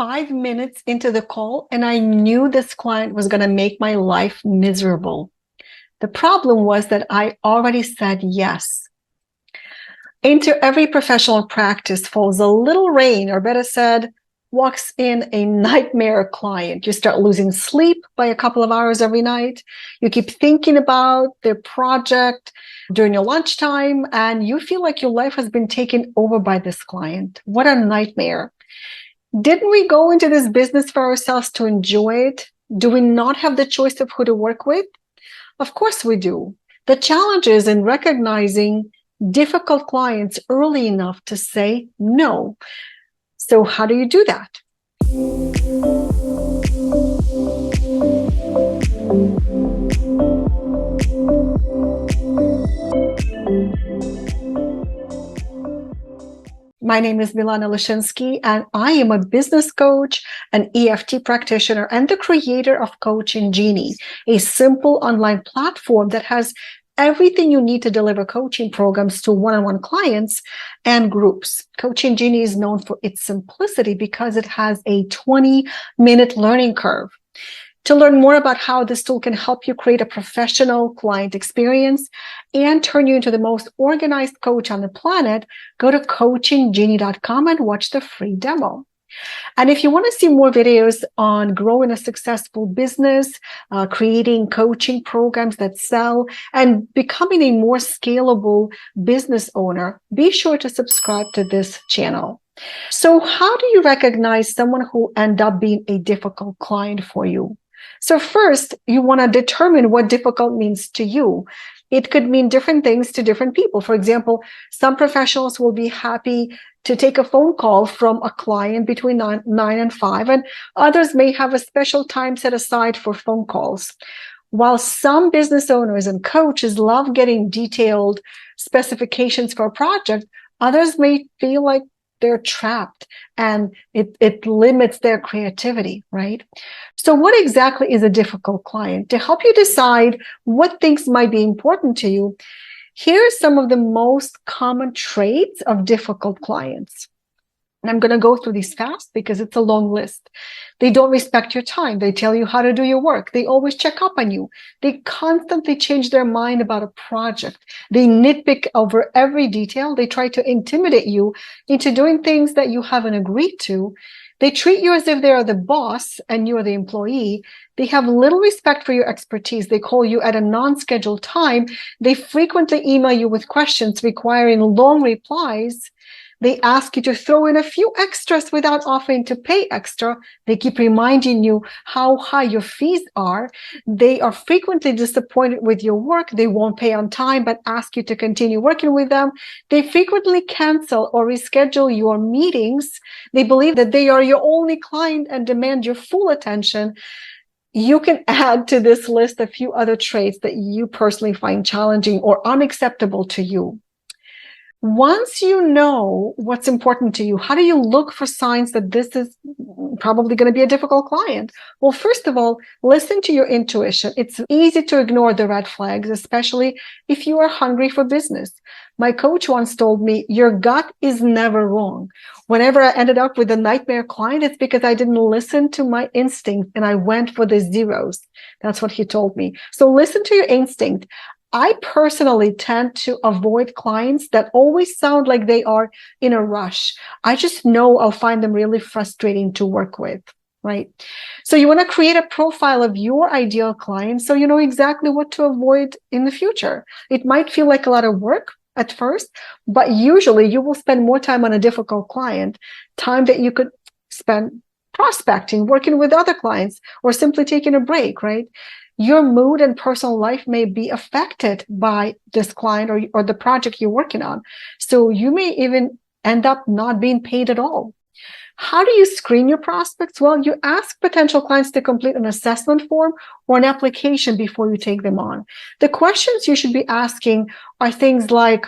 5 minutes into the call and I knew this client was going to make my life miserable. The problem was that I already said yes. Into every professional practice falls a little rain, or better said, walks in a nightmare client. You start losing sleep by a couple of hours every night. You keep thinking about the project during your lunchtime, and you feel like your life has been taken over by this client. What a nightmare. Didn't we go into this business for ourselves to enjoy it? Do we not have the choice of who to work with? Of course we do. The challenge is in recognizing difficult clients early enough to say no. So how do you do that? My name is Milana Leshinsky, and I am a business coach, an EFT practitioner, and the creator of Coaching Genie, a simple online platform that has everything you need to deliver coaching programs to one-on-one clients and groups. Coaching Genie is known for its simplicity because it has a 20-minute learning curve. To learn more about how this tool can help you create a professional client experience and turn you into the most organized coach on the planet, go to coachinggenie.com and watch the free demo. And if you want to see more videos on growing a successful business, creating coaching programs that sell, and becoming a more scalable business owner, be sure to subscribe to this channel. So how do you recognize someone who ends up being a difficult client for you? So first, you want to determine what difficult means to you. It could mean different things to different people. For example, some professionals will be happy to take a phone call from a client between 9 and 5, and others may have a special time set aside for phone calls. While some business owners and coaches love getting detailed specifications for a project, others may feel like they're trapped and it limits their creativity, right? So what exactly is a difficult client? To help you decide what things might be important to you, here are some of the most common traits of difficult clients. And I'm going to go through these fast because it's a long list. They don't respect your time. They tell you how to do your work. They always check up on you. They constantly change their mind about a project. They nitpick over every detail. They try to intimidate you into doing things that you haven't agreed to. They treat you as if they are the boss and you are the employee. They have little respect for your expertise. They call you at a non-scheduled time. They frequently email you with questions requiring long replies. They ask you to throw in a few extras without offering to pay extra. They keep reminding you how high your fees are. They are frequently disappointed with your work. They won't pay on time, but ask you to continue working with them. They frequently cancel or reschedule your meetings. They believe that they are your only client and demand your full attention. You can add to this list a few other traits that you personally find challenging or unacceptable to you. Once you know what's important to you, how do you look for signs that this is probably going to be a difficult client? Well, first of all, listen to your intuition. It's easy to ignore the red flags, especially if you are hungry for business. My coach once told me, your gut is never wrong. Whenever I ended up with a nightmare client, it's because I didn't listen to my instinct and I went for the zeros. That's what he told me. So listen to your instinct. I personally tend to avoid clients that always sound like they are in a rush. I just know I'll find them really frustrating to work with, right? So you want to create a profile of your ideal client so you know exactly what to avoid in the future. It might feel like a lot of work at first, but usually you will spend more time on a difficult client, time that you could spend prospecting, working with other clients, or simply taking a break, right? Your mood and personal life may be affected by this client or the project you're working on. So you may even end up not being paid at all. How do you screen your prospects? Well, you ask potential clients to complete an assessment form or an application before you take them on. The questions you should be asking are things like,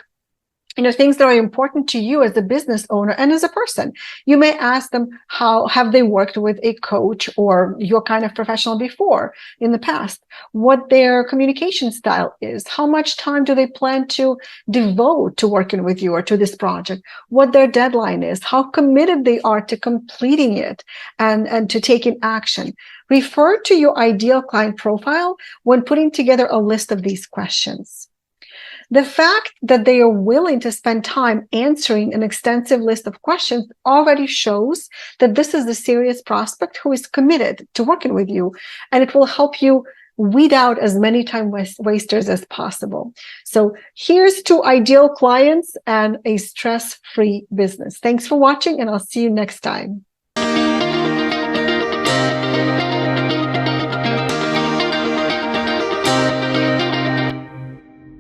things that are important to you as a business owner and as a person. You may ask them, how have they worked with a coach or your kind of professional before in the past, what their communication style is, how much time do they plan to devote to working with you or to this project, what their deadline is, how committed they are to completing it and to taking action. Refer to your ideal client profile when putting together a list of these questions. The fact that they are willing to spend time answering an extensive list of questions already shows that this is a serious prospect who is committed to working with you, and it will help you weed out as many time wasters as possible. So here's to ideal clients and a stress-free business. Thanks for watching, and I'll see you next time.